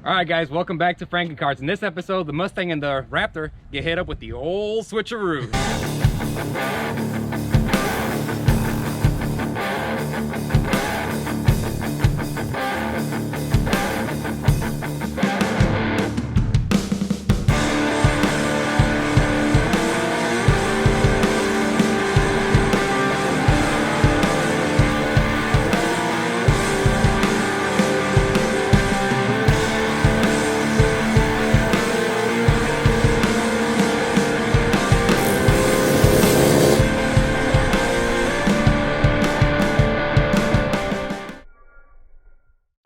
All right, guys, welcome back to Franken Cars. In this episode, the Mustang and the Raptor get hit up with the old switcheroo.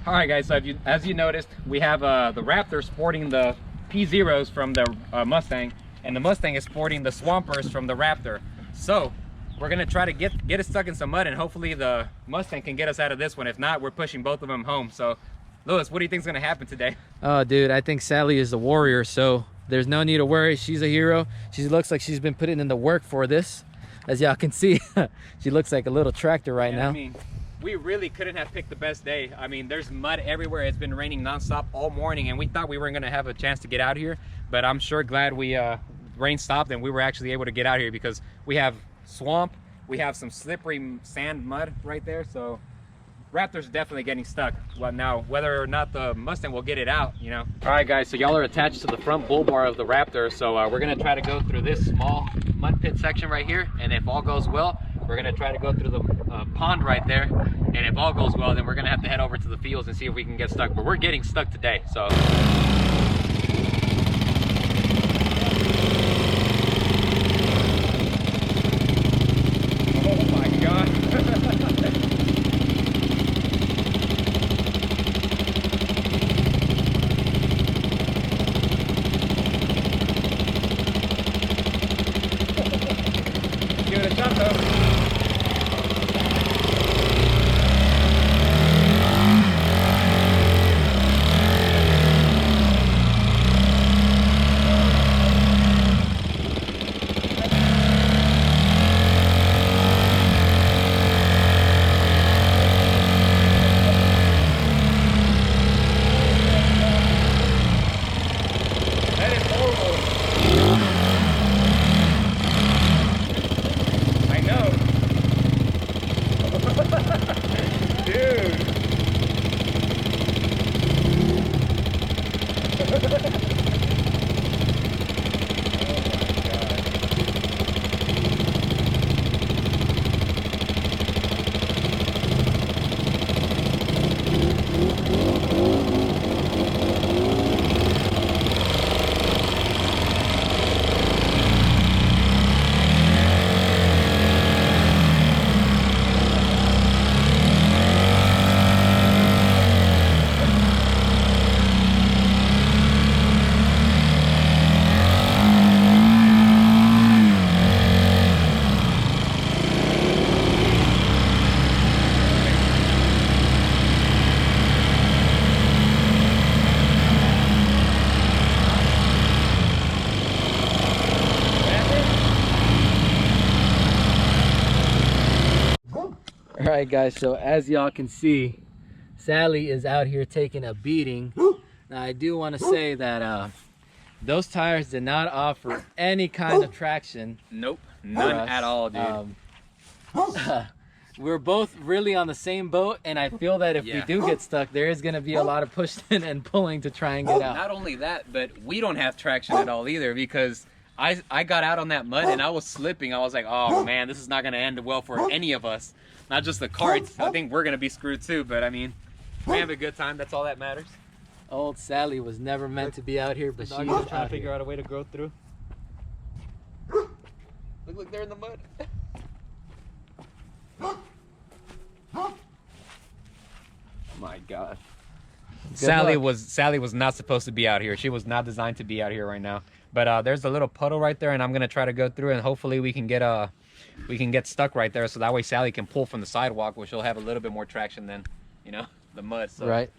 All right, guys, so as you noticed, we have the Raptor sporting the P0s from the Mustang, and the Mustang is sporting the Swampers from the Raptor. So we're gonna try to get it stuck in some mud, and hopefully the Mustang can get us out of this one. If not, we're pushing both of them home. So Lewis, what do you think is gonna happen today? Oh, dude, I think Sally is the warrior, so there's no need to worry. She's a hero. She looks like she's been putting in the work for this. As y'all can see, she looks like a little tractor right now. I mean, we really couldn't have picked the best day. I mean, there's mud everywhere. It's been raining nonstop all morning, and we thought we weren't gonna have a chance to get out here, but I'm sure glad we rain stopped and we were actually able to get out here, because we have swamp, we have some slippery sand mud right there. So Raptor's definitely getting stuck. Well, now whether or not the Mustang will get it out, you know. All right, guys, so y'all are attached to the front bull bar of the Raptor, so we're gonna try to go through this small mud pit section right here, and if all goes well, we're gonna try to go through the pond right there, and if all goes well, then we're gonna have to head over to the fields and see if we can get stuck. But we're getting stuck today, so. Oh my God. Give it a shot though. All right, guys, so as y'all can see, Sally is out here taking a beating. Now, I do want to say that those tires did not offer any kind of traction. Nope, none at all, dude. We're both really on the same boat, and I feel that if we do get stuck, there is going to be a lot of pushing and pulling to try and get out. Not only that, but we don't have traction at all either, because I got out on that mud and I was slipping. I was like, oh man, this is not going to end well for any of us. Not just the carts. I think we're going to be screwed too, but I mean, we have a good time. That's all that matters. Old Sally was never meant to be out here, but she's trying to figure out a way to go through. Look, they're in the mud. Oh my God. Sally was not supposed to be out here. She was not designed to be out here right now. But there's a little puddle right there, and I'm gonna try to go through, and hopefully we can get stuck right there, so that way Sally can pull from the sidewalk, which will have a little bit more traction than, you know, the mud. So. Right.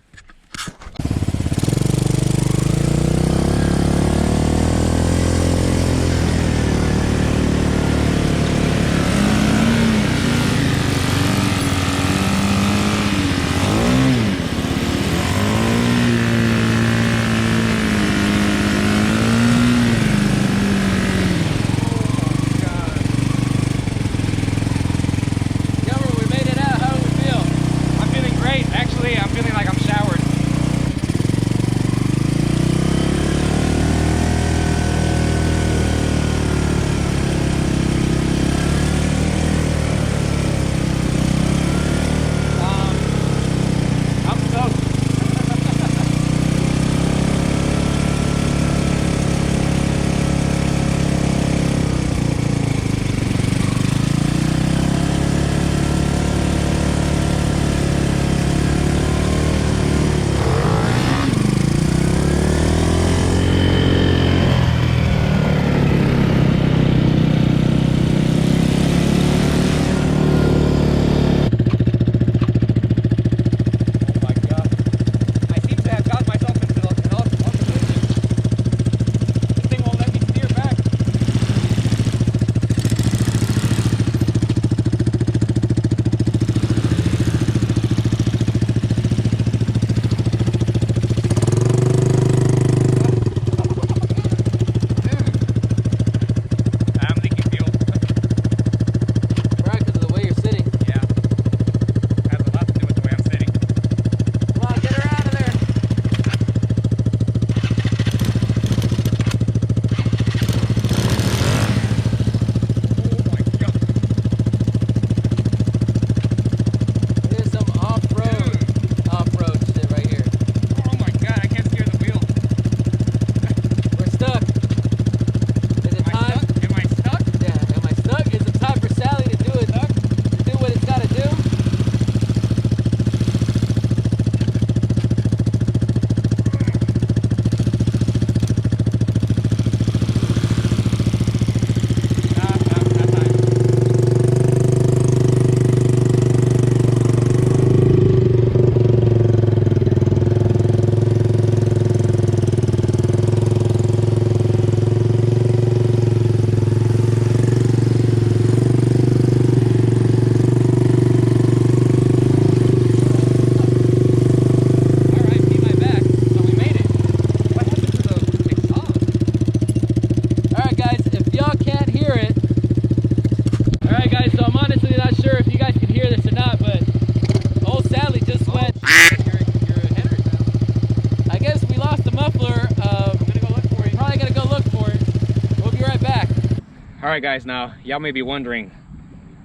All right guys, now y'all may be wondering,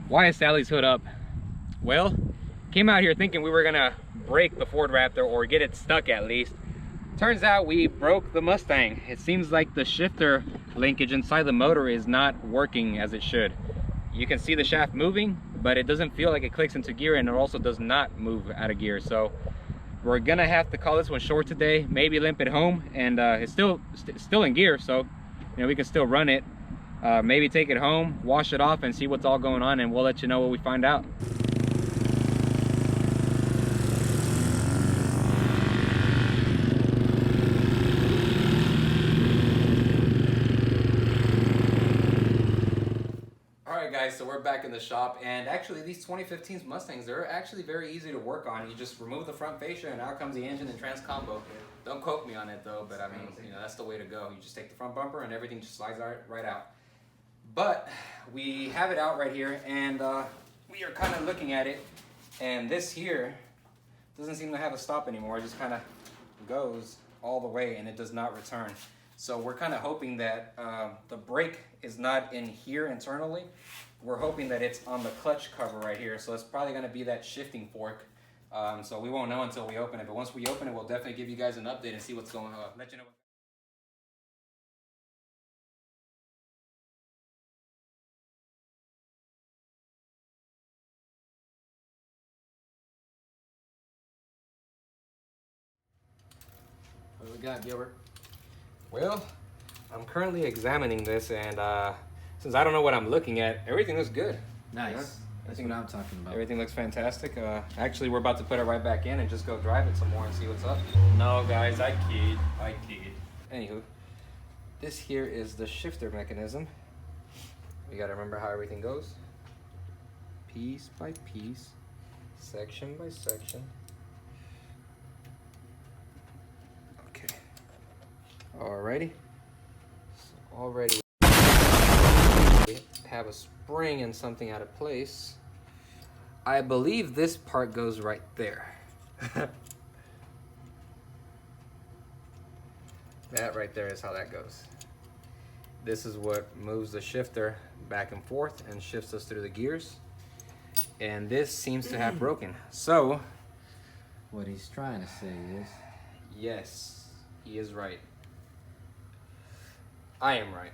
why is Sally's hood up? Well, came out here thinking we were gonna break the Ford Raptor or get it stuck at least. Turns out we broke the Mustang. It seems like the shifter linkage inside the motor is not working as it should. You can see the shaft moving, but it doesn't feel like it clicks into gear, and it also does not move out of gear. So we're gonna have to call this one short today, maybe limp it home, and it's still in gear, so you know we can still run it. Maybe take it home, wash it off, and see what's all going on, and we'll let you know what we find out. Alright guys, so we're back in the shop, and actually these 2015 Mustangs, they're actually very easy to work on. You just remove the front fascia and out comes the engine and trans combo. Don't quote me on it though, but I mean, you know, that's the way to go. You just take the front bumper and everything just slides right out. But we have it out right here, and we are kind of looking at it, and this here doesn't seem to have a stop anymore. It just kind of goes all the way and it does not return. So we're kind of hoping that the brake is not in here internally. We're hoping that it's on the clutch cover right here. So it's probably going to be that shifting fork. So we won't know until we open it. But once we open it, we'll definitely give you guys an update and see what's going on. Let you know. What do we got, Gilbert? Well, I'm currently examining this, and since I don't know what I'm looking at, everything looks good. Nice. Yeah. That's what I'm talking about. Everything looks fantastic. Actually, we're about to put it right back in and just go drive it some more and see what's up. No, guys, I kid. Anywho, this here is the shifter mechanism. We gotta remember how everything goes. Piece by piece, section by section. Okay. Alrighty. So already we have a spring and something out of place. I believe this part goes right there. That right there is how that goes. This is what moves the shifter back and forth and shifts us through the gears. And this seems to have broken. So, what he's trying to say is, yes, he is right. I am right.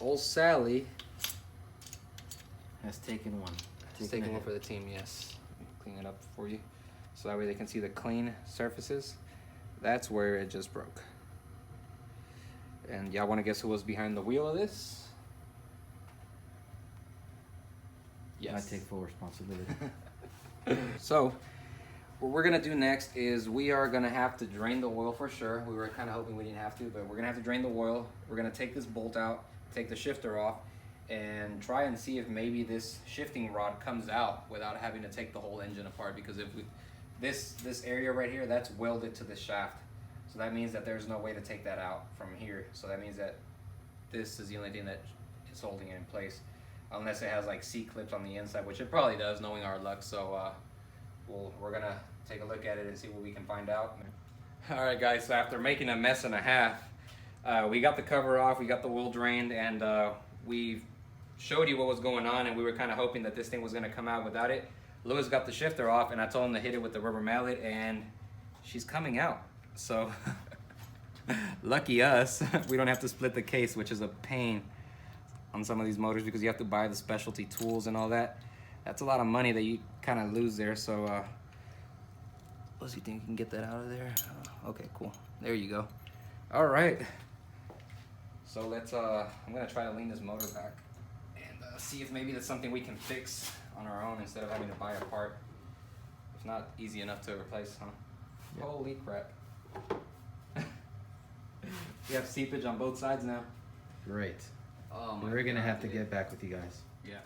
Old Sally has taken one. taking one for the team, yes. Clean it up for you. So that way they can see the clean surfaces. That's where it just broke. And y'all want to guess who was behind the wheel of this? Yes. I take full responsibility. So, what we're gonna do next is we are gonna have to drain the oil for sure. We were kind of hoping we didn't have to, but we're gonna have to drain the oil. We're gonna take this bolt out, take the shifter off, and try and see if maybe this shifting rod comes out without having to take the whole engine apart. Because if we, this area right here, that's welded to the shaft. So that means that there's no way to take that out from here. So that means that this is the only thing that is holding it in place. Unless it has like C-clips on the inside, which it probably does, knowing our luck. So we're gonna take a look at it and see what we can find out. All right, guys. So after making a mess and a half, we got the cover off, we got the oil drained, and we showed you what was going on. And we were kind of hoping that this thing was gonna come out without it. Lewis got the shifter off, and I told him to hit it with the rubber mallet, and she's coming out. So lucky us, we don't have to split the case, which is a pain on some of these motors because you have to buy the specialty tools and all that. That's a lot of money that you kind of lose there. So Liz, you think you can get that out of there? Okay, cool. There you go. All right. So let's I'm gonna try to lean this motor back and see if maybe that's something we can fix on our own instead of having to buy a part. It's not easy enough to replace, huh? Yep. Holy crap. We have seepage on both sides now. Great. Oh, we're gonna have to get back with you guys. Yeah.